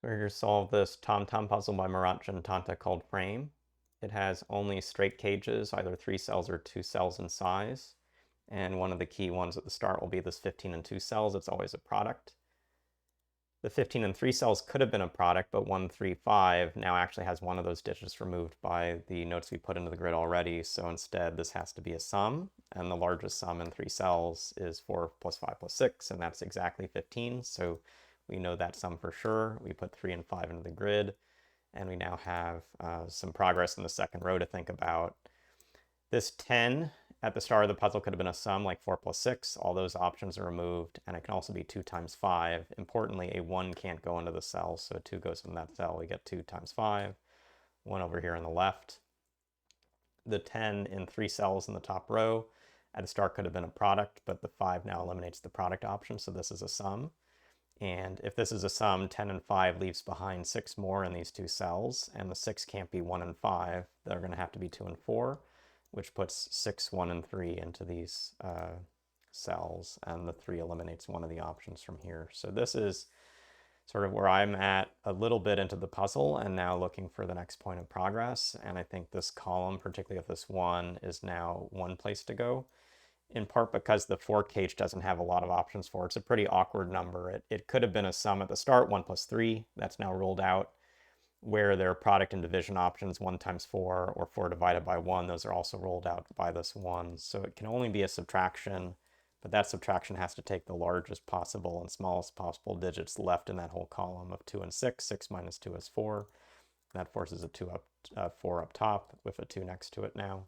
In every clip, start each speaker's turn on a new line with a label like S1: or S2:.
S1: We're going to solve this TomTom puzzle by Murat Can Tonta called Frame. It has only straight cages, either 3 cells or 2 cells in size. And one of the key ones at the start will be this 15 and 2 cells. It's always a product. The 15 and 3 cells could have been a product, but 1, 3, 5 now actually has one of those digits removed by the notes we put into the grid already. So instead, this has to be a sum. And the largest sum in 3 cells is 4 plus 5 plus 6, and that's exactly 15. So we know that sum for sure. We put 3 and 5 into the grid, and we now have some progress in the second row to think about. This 10 at the start of the puzzle could have been a sum like 4 plus 6. All those options are removed, and it can also be 2 times 5. Importantly, a 1 can't go into the cell, so 2 goes in that cell. We get 2 times 5, 1 over here on the left. The 10 in 3 cells in the top row at the start could have been a product, but the 5 now eliminates the product option, so this is a sum. And if this is a sum, 10 and 5 leaves behind 6 more in these 2 cells, and the 6 can't be 1 and 5. They're going to have to be 2 and 4, which puts 6, 1, and 3 into these cells, and the 3 eliminates one of the options from here. So this is sort of where I'm at a little bit into the puzzle and now looking for the next point of progress. And I think this column, particularly if this 1, is now one place to go, in part because the 4 cage doesn't have a lot of options for it. It's a pretty awkward number. It could have been a sum at the start, 1 plus 3. That's now ruled out. Where there are product and division options, 1 times 4 or 4 divided by 1, those are also ruled out by this 1. So it can only be a subtraction, but that subtraction has to take the largest possible and smallest possible digits left in that whole column of 2 and 6. 6 minus 2 is 4. That forces a 4 up top with a 2 next to it now.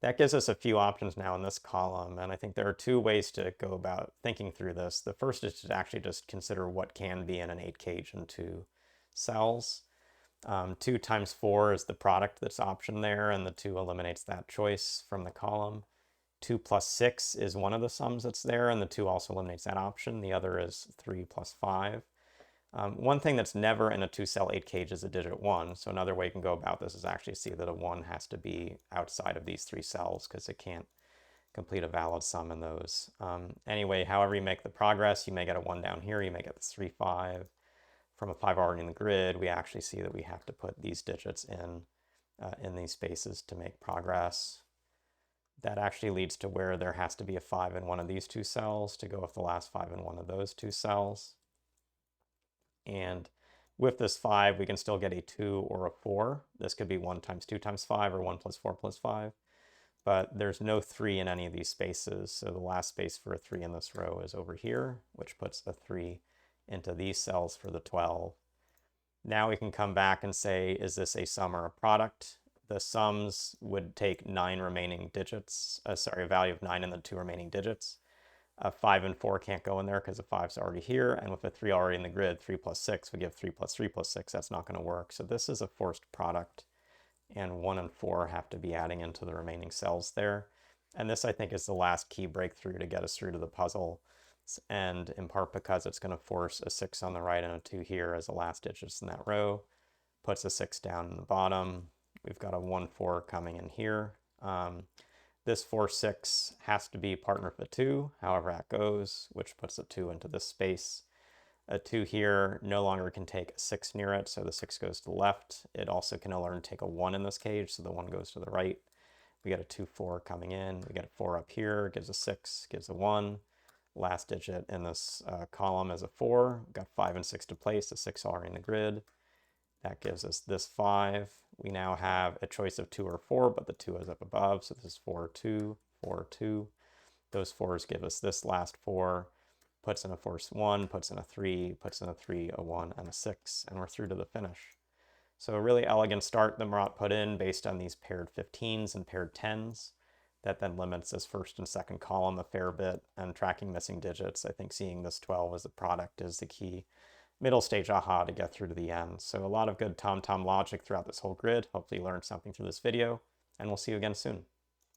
S1: That gives us a few options now in this column, and I think there are 2 ways to go about thinking through this. The first is to actually just consider what can be in an 8 cage and 2 cells. 2 times 4 is the product that's option there, and the 2 eliminates that choice from the column. 2 plus 6 is one of the sums that's there, and the 2 also eliminates that option. The other is 3 plus 5. One thing that's never in a 2-cell 8 cage is a digit 1. So another way you can go about this is actually see that a 1 has to be outside of these 3 cells because it can't complete a valid sum in those. Anyway, however you make the progress, you may get a 1 down here, you may get this 3, 5. From a 5 already in the grid, we actually see that we have to put these digits in these spaces to make progress. That actually leads to where there has to be a 5 in one of these 2 cells to go with the last 5 in one of those 2 cells. And with this 5, we can still get a 2 or a 4. This could be 1 times 2 times 5 or 1 plus 4 plus 5. But there's no 3 in any of these spaces, so the last space for a 3 in this row is over here, which puts a 3 into these cells for the 12. Now we can come back and say, is this a sum or a product? The sums would take 9 remaining digits, a value of 9 in the 2 remaining digits. 5 and 4 can't go in there because the 5's already here, and with a 3 already in the grid, 3 plus 6, we give 3 plus 3 plus 6. That's not going to work. So this is a forced product, and 1 and 4 have to be adding into the remaining cells there. And this, I think, is the last key breakthrough to get us through to the puzzle, and in part because it's going to force a 6 on the right and a 2 here as the last digits in that row, puts a 6 down in the bottom. We've got a 1, 4 coming in here. This 4, 6 has to be partnered with a 2, however that goes, which puts a 2 into this space. A 2 here no longer can take a 6 near it, so the 6 goes to the left. It also can no longer take a 1 in this cage, so the 1 goes to the right. We get a 2, 4 coming in. We get a 4 up here, gives a 6, gives a 1. Last digit in this column is a 4. We've got 5 and 6 to place, the 6 already in the grid. That gives us this 5. We now have a choice of 2 or 4, but the 2 is up above, so this is 4, 2, 4, 2. Those 4s give us this last 4, puts in a force 1, puts in a 3, puts in a 3, a 1, and a 6, and we're through to the finish. So a really elegant start that Murat put in based on these paired 15s and paired 10s. That then limits this first and second column a fair bit, and tracking missing digits. I think seeing this 12 as a product is the key middle stage aha to get through to the end. So a lot of good TomTom logic throughout this whole grid. Hopefully you learned something through this video, and we'll see you again soon.